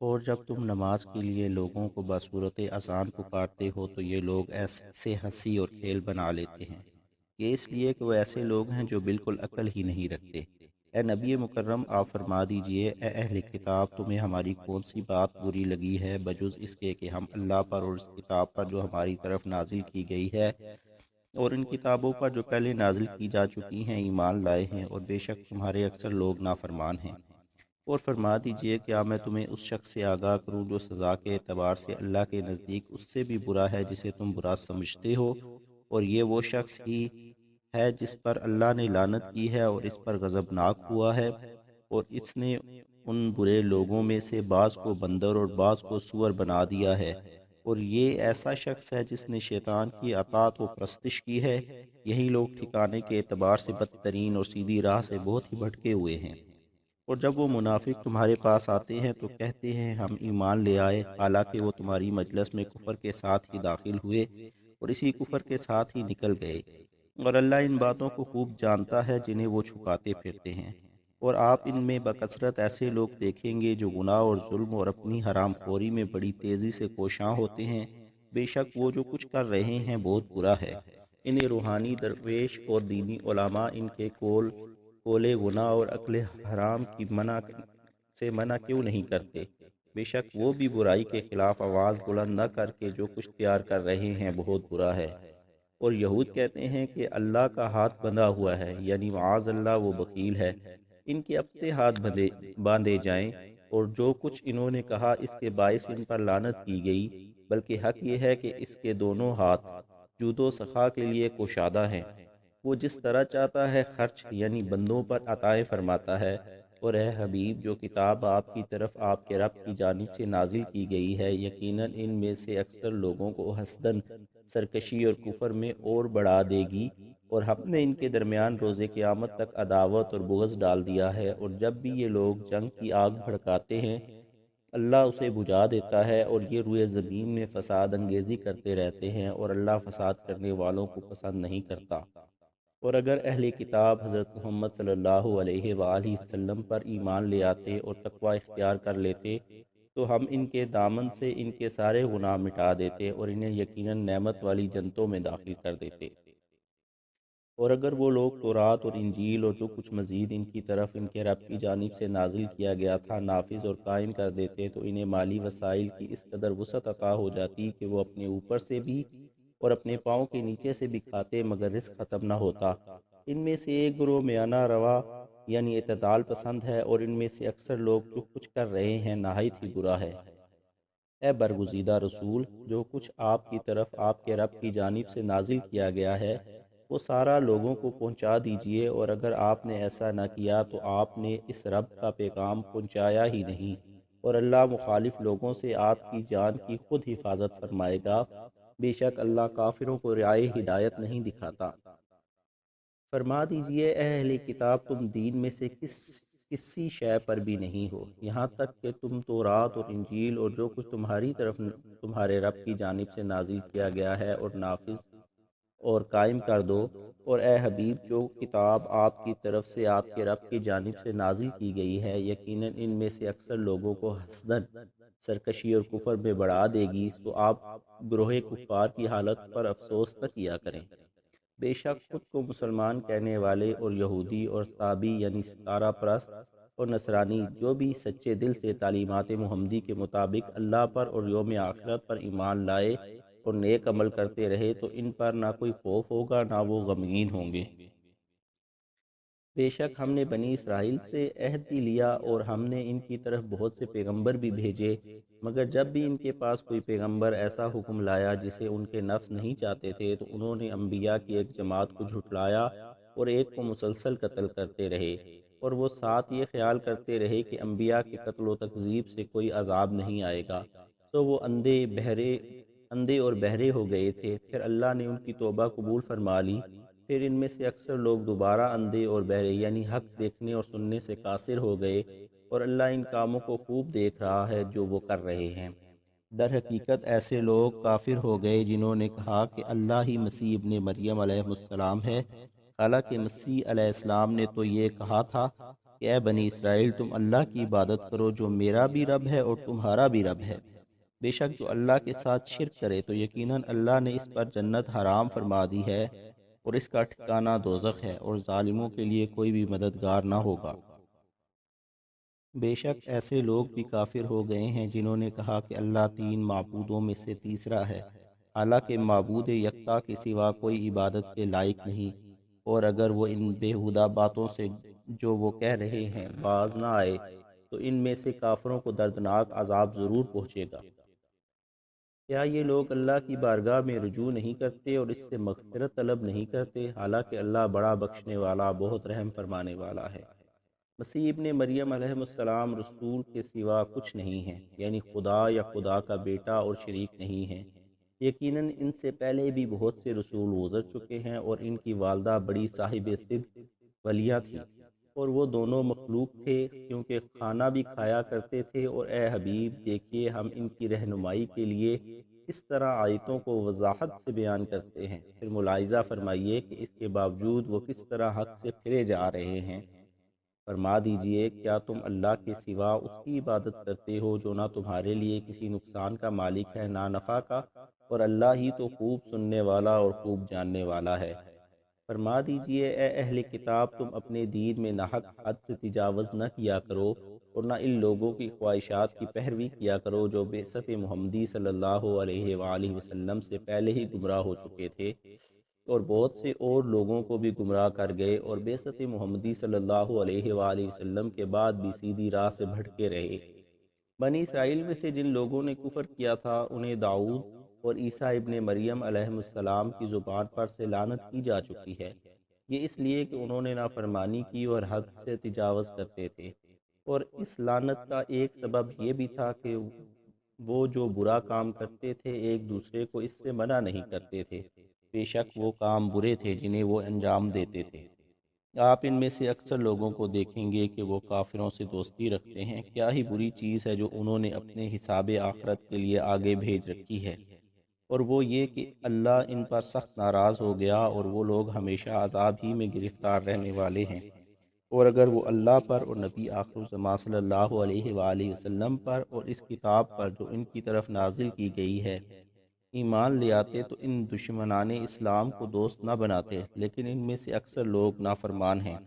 اور جب تم نماز کے لیے لوگوں کو بصورت اذان پکارتے ہو تو یہ لوگ ایسے ہنسی اور کھیل بنا لیتے ہیں۔ یہ اس لیے کہ وہ ایسے لوگ ہیں جو بالکل عقل ہی نہیں رکھتے۔ اے نبی مکرم، آپ فرما دیجئے، اے اہل کتاب، تمہیں ہماری کون سی بات بری لگی ہے بجز اس کے کہ ہم اللہ پر اور اس کتاب پر جو ہماری طرف نازل کی گئی ہے اور ان کتابوں پر جو پہلے نازل کی جا چکی ہیں ایمان لائے ہیں، اور بے شک تمہارے اکثر لوگ نافرمان ہیں۔ اور فرما دیجئے، کیا میں تمہیں اس شخص سے آگاہ کروں جو سزا کے اعتبار سے اللہ کے نزدیک اس سے بھی برا ہے جسے تم برا سمجھتے ہو، اور یہ وہ شخص ہی ہے جس پر اللہ نے لعنت کی ہے اور اس پر غضبناک ہوا ہے، اور اس نے ان برے لوگوں میں سے بعض کو بندر اور بعض کو سور بنا دیا ہے، اور یہ ایسا شخص ہے جس نے شیطان کی اطاعت و پرستش کی ہے۔ یہی لوگ ٹھکانے کے اعتبار سے بدترین اور سیدھی راہ سے بہت ہی بھٹکے ہوئے ہیں۔ اور جب وہ منافق تمہارے پاس آتے ہیں تو کہتے ہیں ہم ایمان لے آئے، حالانکہ وہ تمہاری مجلس میں کفر کے ساتھ ہی داخل ہوئے اور اسی کفر کے ساتھ ہی نکل گئے، اور اللہ ان باتوں کو خوب جانتا ہے جنہیں وہ چھپاتے پھرتے ہیں۔ اور آپ ان میں بکثرت ایسے لوگ دیکھیں گے جو گناہ اور ظلم اور اپنی حرام خوری میں بڑی تیزی سے کوشاں ہوتے ہیں۔ بے شک وہ جو کچھ کر رہے ہیں بہت برا ہے۔ انہیں روحانی درویش اور دینی علماء ان کے کولے گناہ اور عقل حرام کی منع کیوں نہیں کرتے؟ بے شک وہ بھی برائی کے خلاف آواز بلند نہ کر کے جو کچھ تیار کر رہے ہیں بہت برا ہے۔ اور یہود کہتے ہیں کہ اللہ کا ہاتھ بندھا ہوا ہے، یعنی معاذ اللہ وہ بخیل ہے۔ ان کے اپنے ہاتھ باندھے جائیں، اور جو کچھ انہوں نے کہا اس کے باعث ان پر لعنت کی گئی، بلکہ حق یہ ہے کہ اس کے دونوں ہاتھ جود و سخا کے لیے کوشادہ ہیں۔ وہ جس طرح چاہتا ہے خرچ یعنی بندوں پر عطائیں فرماتا ہے۔ اور اے حبیب، جو کتاب آپ کی طرف آپ کے رب کی جانب سے نازل کی گئی ہے، یقیناً ان میں سے اکثر لوگوں کو حسدن، سرکشی اور کفر میں اور بڑھا دے گی، اور ہم نے ان کے درمیان روز قیامت تک عداوت اور بغض ڈال دیا ہے۔ اور جب بھی یہ لوگ جنگ کی آگ بھڑکاتے ہیں، اللہ اسے بجھا دیتا ہے، اور یہ روئے زمین میں فساد انگیزی کرتے رہتے ہیں، اور اللہ فساد کرنے والوں کو پسند نہیں کرتا۔ اور اگر اہل کتاب حضرت محمد صلی اللہ علیہ وآلہ وسلم پر ایمان لے آتے اور تقوی اختیار کر لیتے تو ہم ان کے دامن سے ان کے سارے گناہ مٹا دیتے اور انہیں یقیناً نعمت والی جنتوں میں داخل کر دیتے۔ اور اگر وہ لوگ تورات اور انجیل اور جو کچھ مزید ان کی طرف ان کے رب کی جانب سے نازل کیا گیا تھا نافذ اور قائم کر دیتے تو انہیں مالی وسائل کی اس قدر وسعت عطا ہو جاتی کہ وہ اپنے اوپر سے بھی اور اپنے پاؤں کے نیچے سے بھی کھاتے مگر رزق ختم نہ ہوتا۔ ان میں سے ایک گروہ میانہ روا یعنی اعتدال پسند ہے، اور ان میں سے اکثر لوگ جو کچھ کر رہے ہیں نہایت ہی برا ہے۔ اے برگزیدہ رسول، جو کچھ آپ کی طرف آپ کے رب کی جانب سے نازل کیا گیا ہے وہ سارا لوگوں کو پہنچا دیجئے، اور اگر آپ نے ایسا نہ کیا تو آپ نے اس رب کا پیغام پہنچایا ہی نہیں، اور اللہ مخالف لوگوں سے آپ کی جان کی خود حفاظت فرمائے گا۔ بے شک اللہ کافروں کو رائے ہدایت نہیں دکھاتا۔ فرما دیجئے، اے اہل کتاب، تم دین میں سے کسی شے پر بھی نہیں ہو، یہاں تک کہ تم تورات اور انجیل اور جو کچھ تمہاری طرف تمہارے رب کی جانب سے نازل کیا گیا ہے اور نافذ اور قائم کر دو۔ اور اے حبیب، جو کتاب آپ کی طرف سے آپ کے رب کی جانب سے نازل کی گئی ہے، یقیناً ان میں سے اکثر لوگوں کو حسدن، سرکشی اور کفر میں بڑھا دے گی، تو آپ گروہ کفار کی حالت پر افسوس نہ کیا کریں۔ بے شک خود کو مسلمان کہنے والے اور یہودی اور صابی یعنی ستارہ پرست اور نصرانی جو بھی سچے دل سے تعلیمات محمدی کے مطابق اللہ پر اور یوم آخرت پر ایمان لائے اور نیک عمل کرتے رہے تو ان پر نہ کوئی خوف ہوگا نہ وہ غمگین ہوں گے۔ بے شک ہم نے بنی اسرائیل سے عہد بھی لیا اور ہم نے ان کی طرف بہت سے پیغمبر بھی بھیجے، مگر جب بھی ان کے پاس کوئی پیغمبر ایسا حکم لایا جسے ان کے نفس نہیں چاہتے تھے تو انہوں نے انبیاء کی ایک جماعت کو جھٹلایا اور ایک کو مسلسل قتل کرتے رہے، اور وہ ساتھ یہ خیال کرتے رہے کہ انبیاء کے قتل و تکذیب سے کوئی عذاب نہیں آئے گا، سو وہ اندھے اور بہرے ہو گئے تھے۔ پھر اللہ نے ان کی توبہ قبول فرما لی، پھر ان میں سے اکثر لوگ دوبارہ اندھے اور بہرے یعنی حق دیکھنے اور سننے سے قاصر ہو گئے، اور اللہ ان کاموں کو خوب دیکھ رہا ہے جو وہ کر رہے ہیں۔ در حقیقت ایسے لوگ کافر ہو گئے جنہوں نے کہا کہ اللہ ہی مسیح ابن مریم علیہ السلام ہے، حالانکہ مسیح علیہ السلام نے تو یہ کہا تھا کہ اے بنی اسرائیل تم اللہ کی عبادت کرو جو میرا بھی رب ہے اور تمہارا بھی رب ہے۔ بے شک جو اللہ کے ساتھ شرک کرے تو یقیناً اللہ نے اس پر جنت حرام فرما دی ہے اور اس کا ٹھکانہ دوزخ ہے اور ظالموں کے لیے کوئی بھی مددگار نہ ہوگا۔ بے شک ایسے لوگ بھی کافر ہو گئے ہیں جنہوں نے کہا کہ اللہ تین معبودوں میں سے تیسرا ہے، حالانکہ معبود یکتا کے سوا کوئی عبادت کے لائق نہیں، اور اگر وہ ان بیہودہ باتوں سے جو وہ کہہ رہے ہیں باز نہ آئے تو ان میں سے کافروں کو دردناک عذاب ضرور پہنچے گا۔ کیا یہ لوگ اللہ کی بارگاہ میں رجوع نہیں کرتے اور اس سے مغفرت طلب نہیں کرتے، حالانکہ اللہ بڑا بخشنے والا بہت رحم فرمانے والا ہے۔ مسیح ابن مریم علیہ السلام رسول کے سوا کچھ نہیں ہے، یعنی خدا یا خدا کا بیٹا اور شریک نہیں ہے۔ یقیناً ان سے پہلے بھی بہت سے رسول گزر چکے ہیں اور ان کی والدہ بڑی صاحب صدق ولیہ تھی، اور وہ دونوں مخلوق تھے کیونکہ کھانا بھی کھایا کرتے تھے۔ اور اے حبیب دیکھیے ہم ان کی رہنمائی کے لیے اس طرح آیتوں کو وضاحت سے بیان کرتے ہیں، پھر ملاحظہ فرمائیے کہ اس کے باوجود وہ کس طرح حق سے پھرے جا رہے ہیں۔ فرما دیجئے کیا تم اللہ کے سوا اس کی عبادت کرتے ہو جو نہ تمہارے لیے کسی نقصان کا مالک ہے نہ نفع کا، اور اللہ ہی تو خوب سننے والا اور خوب جاننے والا ہے۔ فرما دیجئے اے اہل کتاب تم اپنے دین میں ناحق حد سے تجاوز نہ کیا کرو اور نہ ان لوگوں کی خواہشات کی پیروی کیا کرو جو بعثت محمدی صلی اللہ علیہ وآلہ وسلم سے پہلے ہی گمراہ ہو چکے تھے اور بہت سے اور لوگوں کو بھی گمراہ کر گئے، اور بعثت محمدی صلی اللہ علیہ وآلہ وسلم کے بعد بھی سیدھی راہ سے بھٹکے رہے۔ بنی اسرائیل میں سے جن لوگوں نے کفر کیا تھا انہیں داؤد اور عیسیٰ ابن مریم علیہ السلام کی زبان پر سے لعنت کی جا چکی ہے، یہ اس لیے کہ انہوں نے نافرمانی کی اور حد سے تجاوز کرتے تھے، اور اس لعنت کا ایک سبب یہ بھی تھا کہ وہ جو برا کام کرتے تھے ایک دوسرے کو اس سے منع نہیں کرتے تھے، بے شک وہ کام برے تھے جنہیں وہ انجام دیتے تھے۔ آپ ان میں سے اکثر لوگوں کو دیکھیں گے کہ وہ کافروں سے دوستی رکھتے ہیں، کیا ہی بری چیز ہے جو انہوں نے اپنے حساب آخرت کے لیے آگے بھیج رکھی ہے، اور وہ یہ کہ اللہ ان پر سخت ناراض ہو گیا اور وہ لوگ ہمیشہ عذاب ہی میں گرفتار رہنے والے ہیں۔ اور اگر وہ اللہ پر اور نبی آخر الزمان صلی اللہ علیہ وآلہ وسلم پر اور اس کتاب پر جو ان کی طرف نازل کی گئی ہے ایمان لے آتے تو ان دشمنان اسلام کو دوست نہ بناتے، لیکن ان میں سے اکثر لوگ نافرمان ہیں۔